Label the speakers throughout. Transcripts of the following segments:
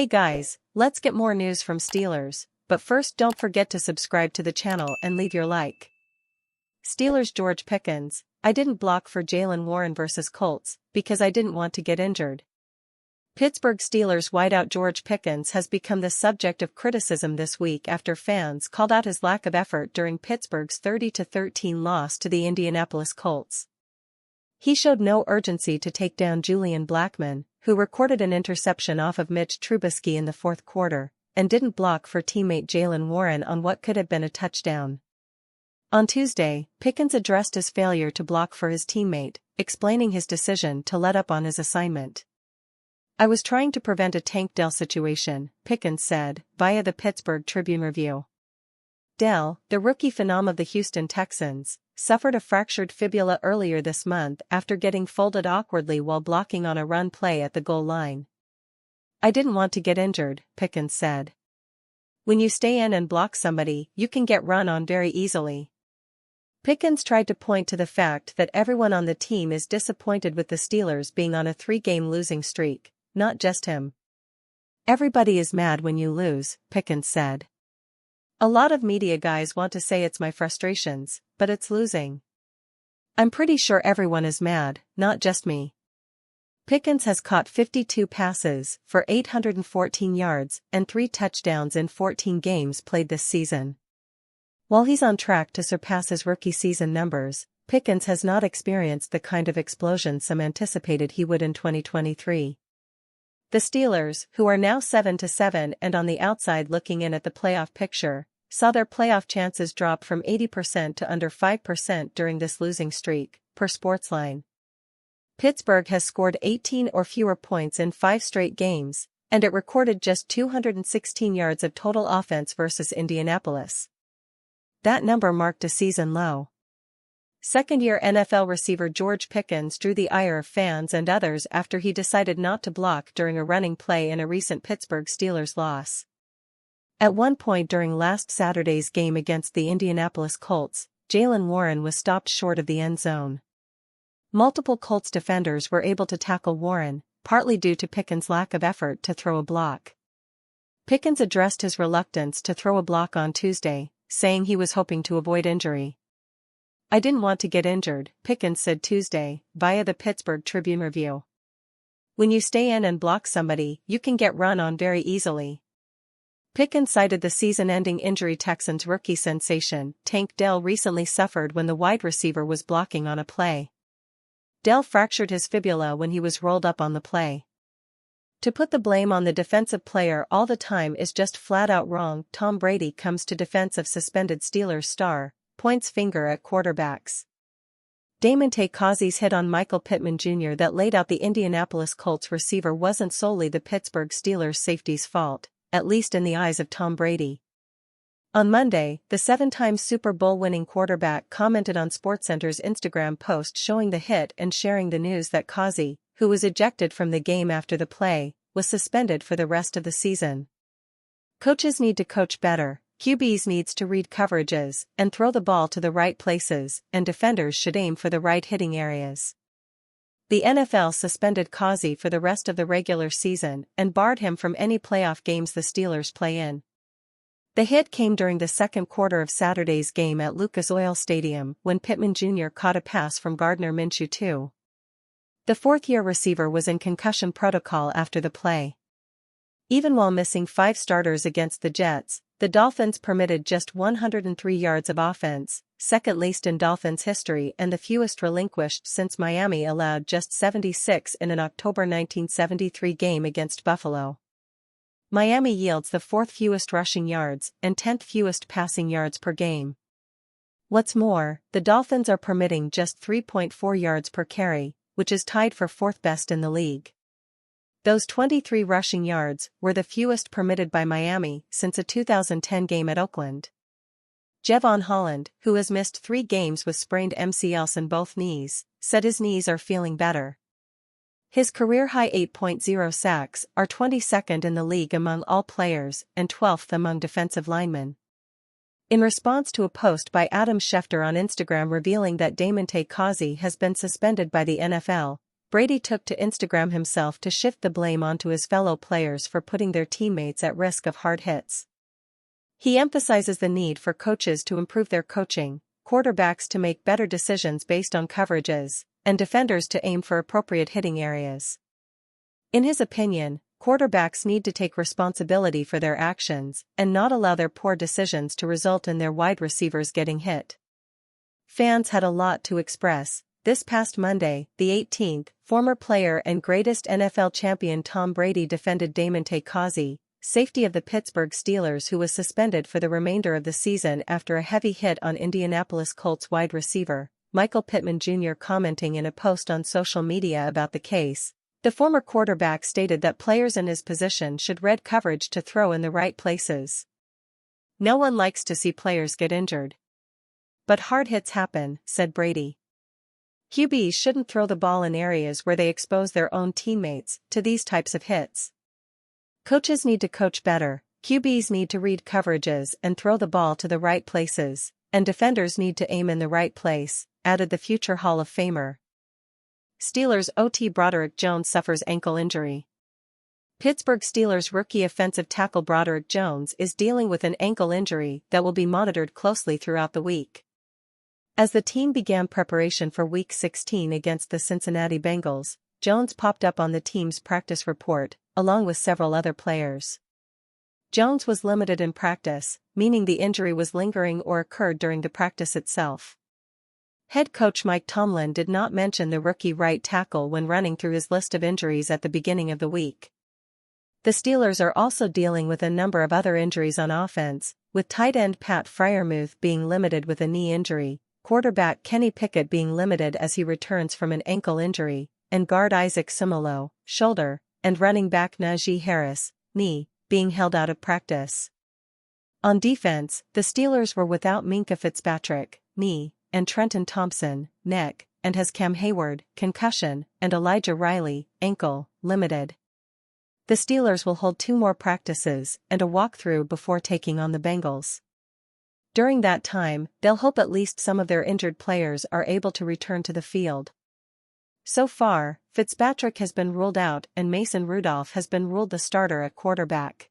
Speaker 1: Hey guys, let's get more news from Steelers, but first don't forget to subscribe to the channel and leave your like. Steelers George Pickens, I didn't block for Jaylen Warren vs Colts, because I didn't want to get injured. Pittsburgh Steelers wideout George Pickens has become the subject of criticism this week after fans called out his lack of effort during Pittsburgh's 30-13 loss to the Indianapolis Colts. He showed no urgency to take down Julian Blackmon, who recorded an interception off of Mitch Trubisky in the fourth quarter, and didn't block for teammate Jaylen Warren on what could have been a touchdown. On Tuesday, Pickens addressed his failure to block for his teammate, explaining his decision to let up on his assignment. "I was trying to prevent a Tank Dell situation," Pickens said, via the Pittsburgh Tribune-Review. Dell, the rookie phenom of the Houston Texans, suffered a fractured fibula earlier this month after getting folded awkwardly while blocking on a run play at the goal line. "I didn't want to get injured," Pickens said. "When you stay in and block somebody, you can get run on very easily." Pickens tried to point to the fact that everyone on the team is disappointed with the Steelers being on a 3-game losing streak, not just him. "Everybody is mad when you lose," Pickens said. "A lot of media guys want to say it's my frustrations, but it's losing. I'm pretty sure everyone is mad, not just me." Pickens has caught 52 passes for 814 yards and 3 touchdowns in 14 games played this season. While he's on track to surpass his rookie season numbers, Pickens has not experienced the kind of explosion some anticipated he would in 2023. The Steelers, who are now 7-7 and on the outside looking in at the playoff picture, saw their playoff chances drop from 80% to under 5% during this losing streak, per Sportsline. Pittsburgh has scored 18 or fewer points in 5 straight games, and it recorded just 216 yards of total offense versus Indianapolis. That number marked a season low. Second-year NFL receiver George Pickens drew the ire of fans and others after he decided not to block during a running play in a recent Pittsburgh Steelers loss. At one point during last Saturday's game against the Indianapolis Colts, Jaylen Warren was stopped short of the end zone. Multiple Colts defenders were able to tackle Warren, partly due to Pickens' lack of effort to throw a block. Pickens addressed his reluctance to throw a block on Tuesday, saying he was hoping to avoid injury. "I didn't want to get injured," Pickens said Tuesday, via the Pittsburgh Tribune-Review. "When you stay in and block somebody, you can get run on very easily." Pickens cited the season-ending injury Texans rookie sensation Tank Dell recently suffered when the wide receiver was blocking on a play. Dell fractured his fibula when he was rolled up on the play. "To put the blame on the defensive player all the time is just flat-out wrong." Tom Brady comes to defense of suspended Steelers star, points finger at quarterbacks. Damontae Kazee's hit on Michael Pittman Jr. that laid out the Indianapolis Colts receiver wasn't solely the Pittsburgh Steelers safety's fault, at least in the eyes of Tom Brady. On Monday, the 7-time Super Bowl-winning quarterback commented on SportsCenter's Instagram post showing the hit and sharing the news that Kazee, who was ejected from the game after the play, was suspended for the rest of the season. "Coaches need to coach better, QBs needs to read coverages and throw the ball to the right places, and defenders should aim for the right hitting areas." The NFL suspended Kazee for the rest of the regular season and barred him from any playoff games the Steelers play in. The hit came during the second quarter of Saturday's game at Lucas Oil Stadium when Pittman Jr. caught a pass from Gardner Minshew II. The fourth-year receiver was in concussion protocol after the play. Even while missing 5 starters against the Jets, the Dolphins permitted just 103 yards of offense, second least in Dolphins history and the fewest relinquished since Miami allowed just 76 in an October 1973 game against Buffalo. Miami yields the 4th fewest rushing yards and 10th fewest passing yards per game. What's more, the Dolphins are permitting just 3.4 yards per carry, which is tied for 4th best in the league. Those 23 rushing yards were the fewest permitted by Miami since a 2010 game at Oakland. Jevon Holland, who has missed 3 games with sprained MCLs in both knees, said his knees are feeling better. His career-high 8.0 sacks are 22nd in the league among all players and 12th among defensive linemen. In response to a post by Adam Schefter on Instagram revealing that Damontae Kazee has been suspended by the NFL, Brady took to Instagram himself to shift the blame onto his fellow players for putting their teammates at risk of hard hits. He emphasizes the need for coaches to improve their coaching, quarterbacks to make better decisions based on coverages, and defenders to aim for appropriate hitting areas. In his opinion, quarterbacks need to take responsibility for their actions and not allow their poor decisions to result in their wide receivers getting hit. Fans had a lot to express. This past Monday, the 18th, former player and greatest NFL champion Tom Brady defended Damontae Kazee, safety of the Pittsburgh Steelers, who was suspended for the remainder of the season after a heavy hit on Indianapolis Colts wide receiver Michael Pittman Jr. Commenting in a post on social media about the case, the former quarterback stated that players in his position should read coverage to throw in the right places. "No one likes to see players get injured. But hard hits happen," said Brady. "QBs shouldn't throw the ball in areas where they expose their own teammates to these types of hits. Coaches need to coach better, QBs need to read coverages and throw the ball to the right places, and defenders need to aim in the right place," added the future Hall of Famer. Steelers OT Broderick Jones suffers ankle injury. Pittsburgh Steelers rookie offensive tackle Broderick Jones is dealing with an ankle injury that will be monitored closely throughout the week. As the team began preparation for Week 16 against the Cincinnati Bengals, Jones popped up on the team's practice report, along with several other players. Jones was limited in practice, meaning the injury was lingering or occurred during the practice itself. Head coach Mike Tomlin did not mention the rookie right tackle when running through his list of injuries at the beginning of the week. The Steelers are also dealing with a number of other injuries on offense, with tight end Pat Freiermuth being limited with a knee injury, quarterback Kenny Pickett being limited as he returns from an ankle injury, and guard Isaac Seumalo, shoulder, and running back Najee Harris, knee, being held out of practice. On defense, the Steelers were without Minkah Fitzpatrick, knee, and Trenton Thompson, neck, and has Cam Hayward, concussion, and Elijah Riley, ankle, limited. The Steelers will hold 2 more practices and a walkthrough before taking on the Bengals. During that time, they'll hope at least some of their injured players are able to return to the field. So far, Fitzpatrick has been ruled out and Mason Rudolph has been ruled the starter at quarterback.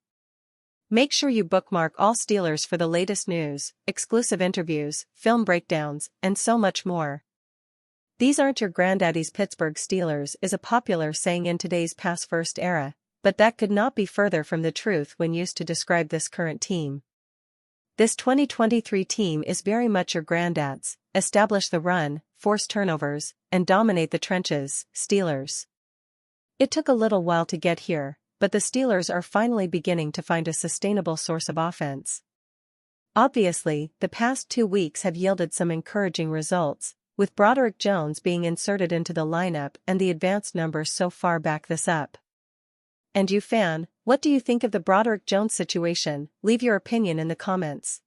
Speaker 1: Make sure you bookmark all Steelers for the latest news, exclusive interviews, film breakdowns, and so much more. "These aren't your granddaddy's Pittsburgh Steelers" is a popular saying in today's pass-first era, but that could not be further from the truth when used to describe this current team. This 2023 team is very much your granddad's, establish the run, force turnovers, and dominate the trenches, Steelers. It took a little while to get here, but the Steelers are finally beginning to find a sustainable source of offense. Obviously, the past 2 weeks have yielded some encouraging results, with Broderick Jones being inserted into the lineup and the advanced numbers so far back this up. And you fan, what do you think of the Broderick Jones situation? Leave your opinion in the comments.